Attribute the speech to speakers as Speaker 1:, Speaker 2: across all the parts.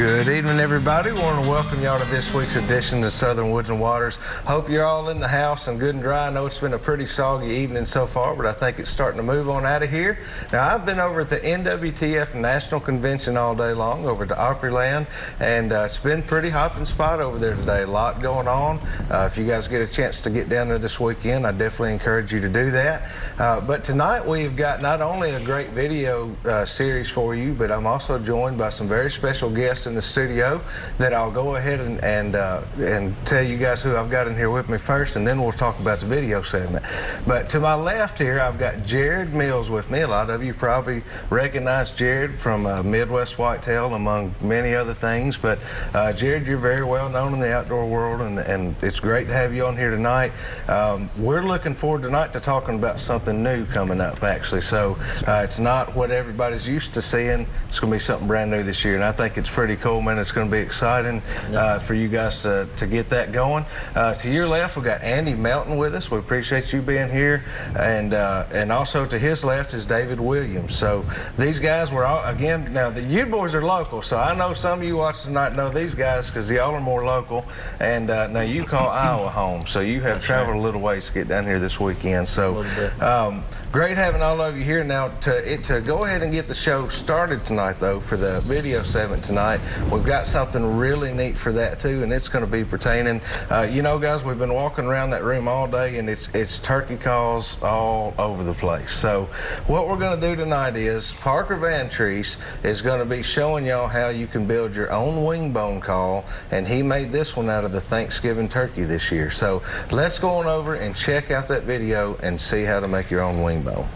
Speaker 1: Good evening, everybody. We want to welcome y'all to this week's edition of Southern Woods and Waters. Hope you're all in the house and good and dry. I know it's been a pretty soggy evening so far, but I think it's starting to move on out of here. Now, I've been over at the NWTF National Convention all day long over at the Opryland, and it's been pretty hopping spot over there today. A lot going on. If you guys get a chance to get down there this weekend, I definitely encourage you to do that. But tonight we've got not only a great video series for you, but I'm also joined by some very special guests in the studio that I'll go ahead and tell you guys who I've got in here with me first, and then we'll talk about the video segment. But to my left here, I've got Jared Mills with me. A lot of you probably recognize Jared from Midwest Whitetail, among many other things. But Jared, you're very well known in the outdoor world, and it's great to have you on here tonight. We're looking forward tonight to talking about something new coming up, actually. So it's not what everybody's used to seeing. It's going to be something brand new this year, and I think it's pretty cool, man. It's going to be exciting for you guys to get that going. To your left, we've got Andy Melton with us. We appreciate you being here, and also to his left is David Williams. So these guys were all, again, now the you boys are local, so I know some of you watch tonight know these guys because y'all are more local, and now you call Iowa home, so you have traveled a little ways to get down here this weekend. So great having all of you here. Now to go ahead and get the show started tonight, though, for the video segment tonight, we've got something really neat for that too, and it's going to be pertaining. You know, guys, we've been walking around that room all day, and it's turkey calls all over the place. So what we're going to do tonight is Parker Van Treese is going to be showing y'all how you can build your own wingbone call, and he made this one out of the Thanksgiving turkey this year. So let's go on over and check out that video and see how to make your own wingbone.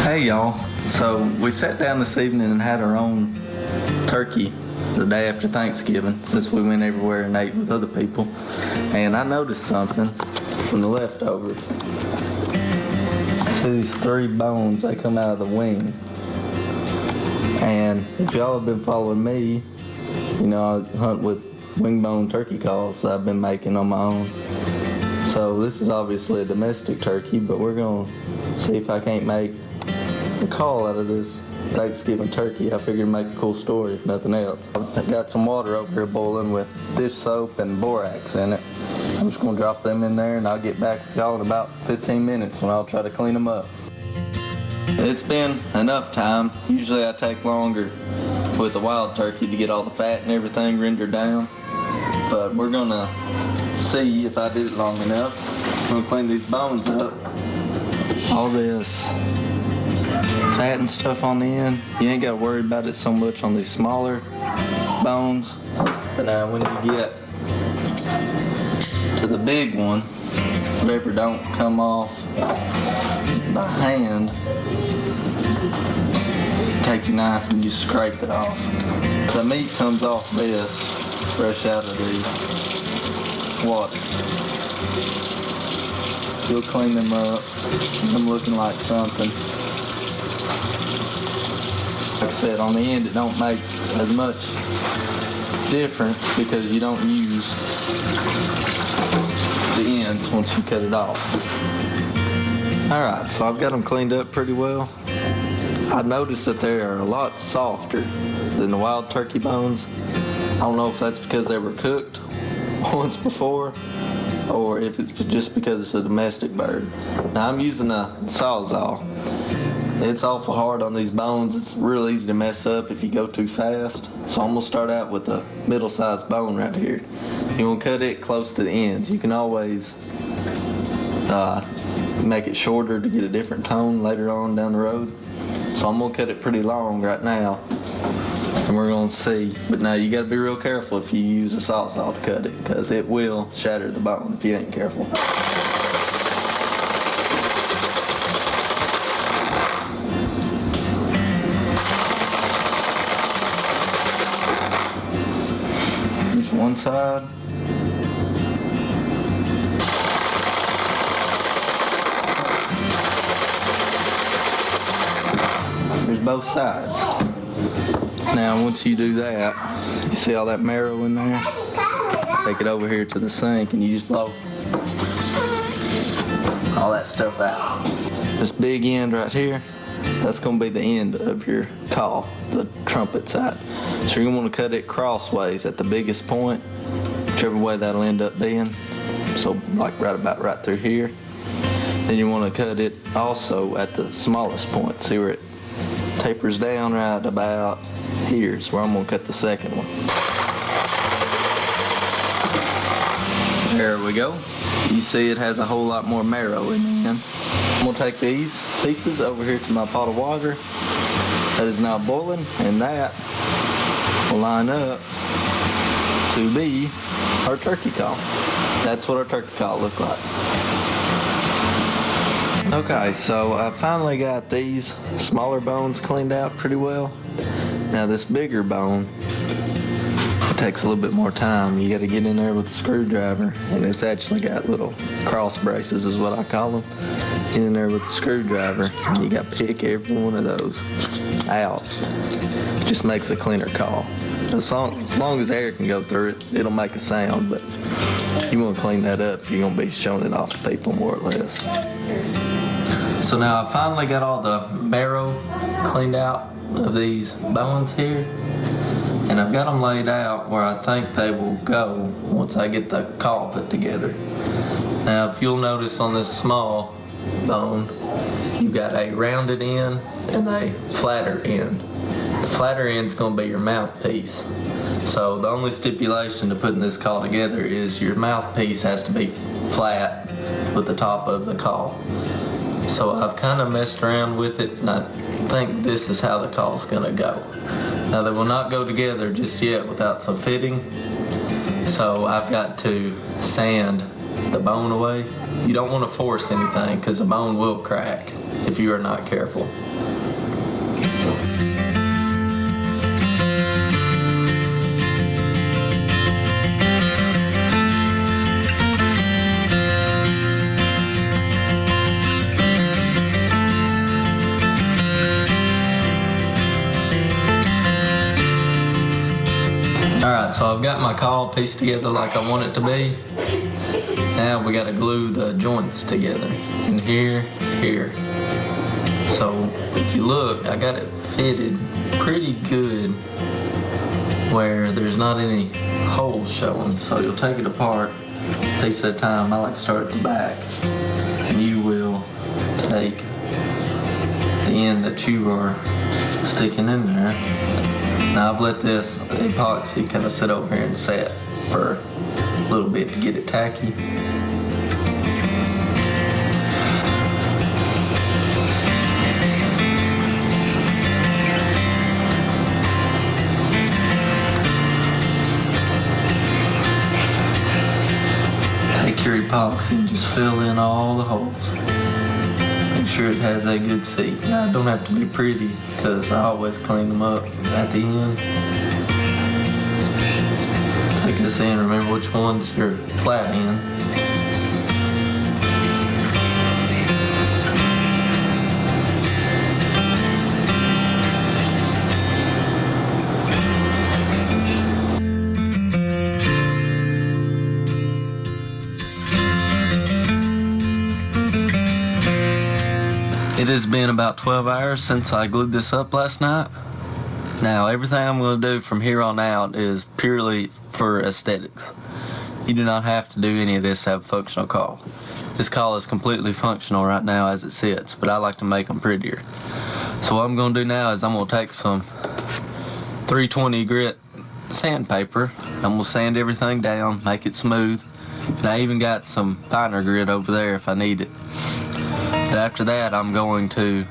Speaker 2: Hey y'all, so we sat down this evening and had our own turkey the day after Thanksgiving, since we went everywhere and ate with other people, and I noticed something from the leftovers. See these three bones, they come out of the wing, and if y'all have been following me, you know I hunt with wingbone turkey calls that I've been making on my own. So this is obviously a domestic turkey, but we're gonna see if I can't make a call out of this Thanksgiving turkey. I figured make a cool story if nothing else. I've got some water over here boiling with dish soap and borax in it. I'm just gonna drop them in there, and I'll get back with y'all in about 15 minutes when I'll try to clean them up. It's been enough time. Usually I take longer with a wild turkey to get all the fat and everything rendered down, but we're gonna see if I did it long enough. I'm gonna clean these bones up. All this fat and stuff on the end, you ain't got to worry about it so much on these smaller bones, but now when you get to the big one, whatever don't come off by hand, take your knife and you scrape it off. The meat comes off this fresh out of the water. You'll clean them up, them looking like something. Like I said, on the end it don't make as much difference because you don't use the ends once you cut it off. Alright, so I've got them cleaned up pretty well. I noticed that they are a lot softer than the wild turkey bones. I don't know if that's because they were cooked once before, or if it's just because it's a domestic bird. Now I'm using a Sawzall. It's awful hard on these bones. It's real easy to mess up if you go too fast. So I'm gonna start out with a middle-sized bone right here. You wanna cut it close to the ends. You can always make it shorter to get a different tone later on down the road. So I'm gonna cut it pretty long right now, and we're gonna see. But now you gotta be real careful if you use a Sawzall to cut it, because it will shatter the bone if you ain't careful. Here's one side. There's both sides. Now once you do that, you see all that marrow in there? take it over here to the sink and you just blow all that stuff out. This big end right here, that's going to be the end of your call, the trumpet side. So you're going to want to cut it crossways at the biggest point, whichever way that'll end up being. So like right through here. Then you want to cut it also at the smallest point. See where it tapers down right about here is where I'm going to cut the second one. There we go. You see it has a whole lot more marrow in the end. I'm going to take these pieces over here to my pot of water that is now boiling, and that will line up to be our turkey call. That's what our turkey call look like. Okay, so I finally got these smaller bones cleaned out pretty well. Now this bigger bone, it takes a little bit more time. You got to get in there with a screwdriver, and it's actually got little cross braces is what I call them. Get in there with a screwdriver, and you got to pick every one of those out. It just makes a cleaner call. As long as air can go through it, it'll make a sound, but you want to clean that up, you're going to be showing it off to people more or less. So now I finally got all the marrow cleaned out of these bones here, and I've got them laid out where I think they will go once I get the call put together. Now if you'll notice on this small bone, you've got a rounded end and a flatter end. The flatter end is going to be your mouthpiece. So the only stipulation to putting this call together is your mouthpiece has to be flat with the top of the call. So I've kind of messed around with it, and I think this is how the call's gonna go. Now they will not go together just yet without some fitting, so I've got to sand the bone away. You don't want to force anything because the bone will crack if you are not careful. Alright, so I've got my call pieced together like I want it to be. Now we gotta glue the joints together. And here. So if you look, I got it fitted pretty good where there's not any holes showing. So you'll take it apart a piece at a time. I like to start at the back. And you will take the end that you are sticking in there. Now I've let this epoxy kind of sit over here and set for a little bit to get it tacky. Take your epoxy and just fill in all the holes. Make sure it has a good seat. Now it don't have to be pretty because I always clean them up at the end. Take this in, remember which one's your flat end. It has been about 12 hours since I glued this up last night. Now everything I'm going to do from here on out is purely for aesthetics. You do not have to do any of this to have a functional call. This call is completely functional right now as it sits, but I like to make them prettier. So what I'm going to do now is I'm going to take some 320 grit sandpaper. I'm going to sand everything down, make it smooth. And I even got some finer grit over there if I need it. But after that, I'm going to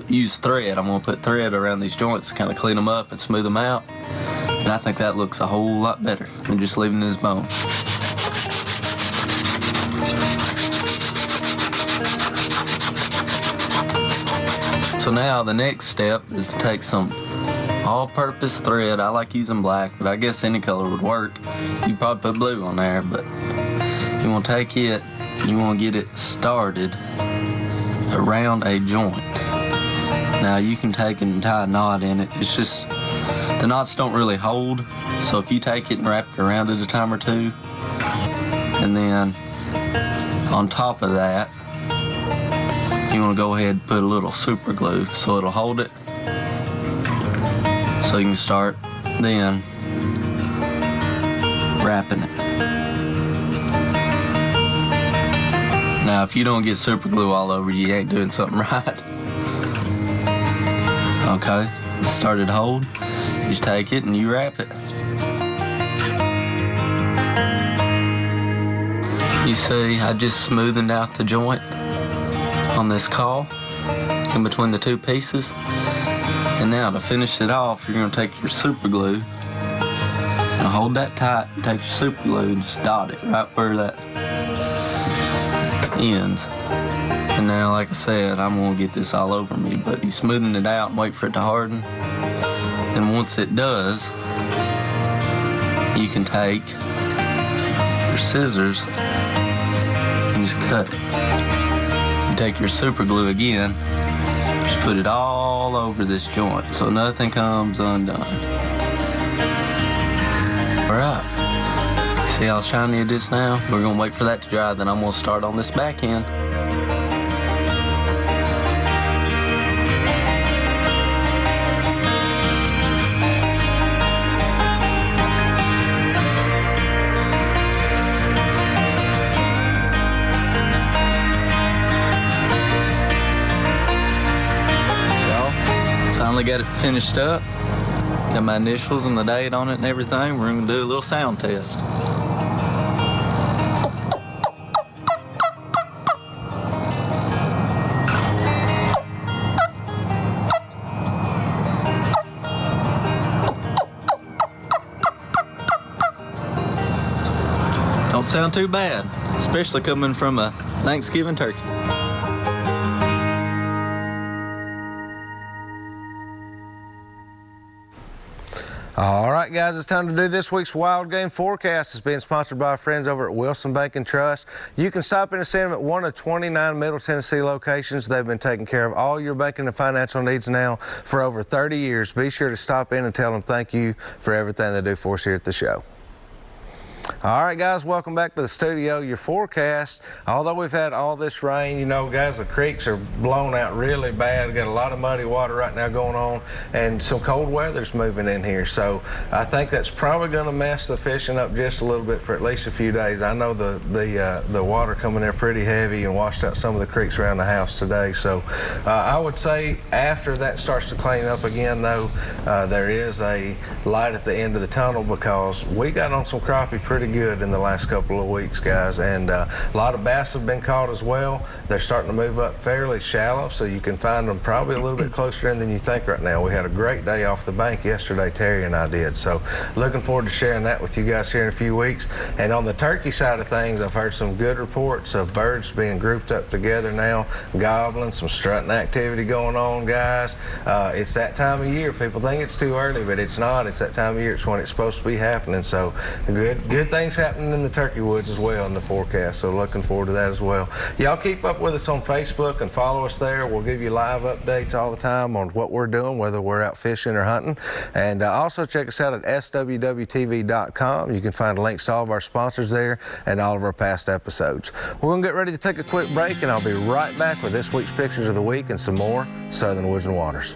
Speaker 2: use thread. I'm going to put thread around these joints to kind of clean them up and smooth them out. And I think that looks a whole lot better than just leaving his bone. So now the next step is to take some all-purpose thread. I like using black, but I guess any color would work. You could probably put blue on there, but you want to take it, you want to get it started around a joint. Now you can take it and tie a knot in it. It's just The knots don't really hold, so if you take it and wrap it around it a time or two, and then on top of that, you want to go ahead and put a little super glue so it'll hold it. So you can start then wrapping it. Now, if you don't get super glue all over you, ain't doing something right. Okay, start it hold. You just take it and you wrap it. You see, I just smoothened out the joint on this caul in between the two pieces. And now to finish it off, you're gonna take your super glue and hold that tight and take your super glue and just dot it right where that ends. And now, like I said, I'm gonna get this all over me, but you smoothing it out and wait for it to harden. And once it does, you can take your scissors and just cut it. You take your super glue again, just put it all over this joint so nothing comes undone. All right, see how shiny it is now? We're gonna wait for that to dry, then I'm gonna start on this back end. Finally got it finished up. Got my initials and the date on it and everything. We're gonna do a little sound test. Don't sound too bad, especially coming from a Thanksgiving turkey.
Speaker 1: All right, guys, it's time to do this week's Wild Game Forecast. It's being sponsored by our friends over at Wilson Bank and Trust. You can stop in and see them at one of 29 Middle Tennessee locations. They've been taking care of all your banking and financial needs now for over 30 years. Be sure to stop in and tell them thank you for everything they do for us here at the show. All right, guys, welcome back to the studio. Your forecast, although we've had all this rain, you know, guys, the creeks are blown out really bad. Got a lot of muddy water right now going on, and some cold weather's moving in here. So I think that's probably going to mess the fishing up just a little bit for at least a few days. I know the water coming there pretty heavy and washed out some of the creeks around the house today. So I would say after that starts to clean up again, though, there is a light at the end of the tunnel, because we got on some crappie pretty good in the last couple of weeks, guys, and a lot of bass have been caught as well. They're starting to move up fairly shallow, so you can find them probably a little bit closer in than you think right now. We had a great day off the bank yesterday, Terry and I did, so looking forward to sharing that with you guys here in a few weeks. And on the turkey side of things, I've heard some good reports of birds being grouped up together now, gobbling, some strutting activity going on, guys. It's that time of year. People think it's too early, but it's not. It's that time of year. It's when it's supposed to be happening, so good things happening in the turkey woods as well in the forecast, so looking forward to that as well. Y'all keep up with us on Facebook and follow us there. We'll give you live updates all the time on what we're doing, whether we're out fishing or hunting. And also check us out at swwtv.com. You can find links to all of our sponsors there and all of our past episodes. We're going to get ready to take a quick break, and I'll be right back with this week's Pictures of the Week and some more Southern Woods and Waters.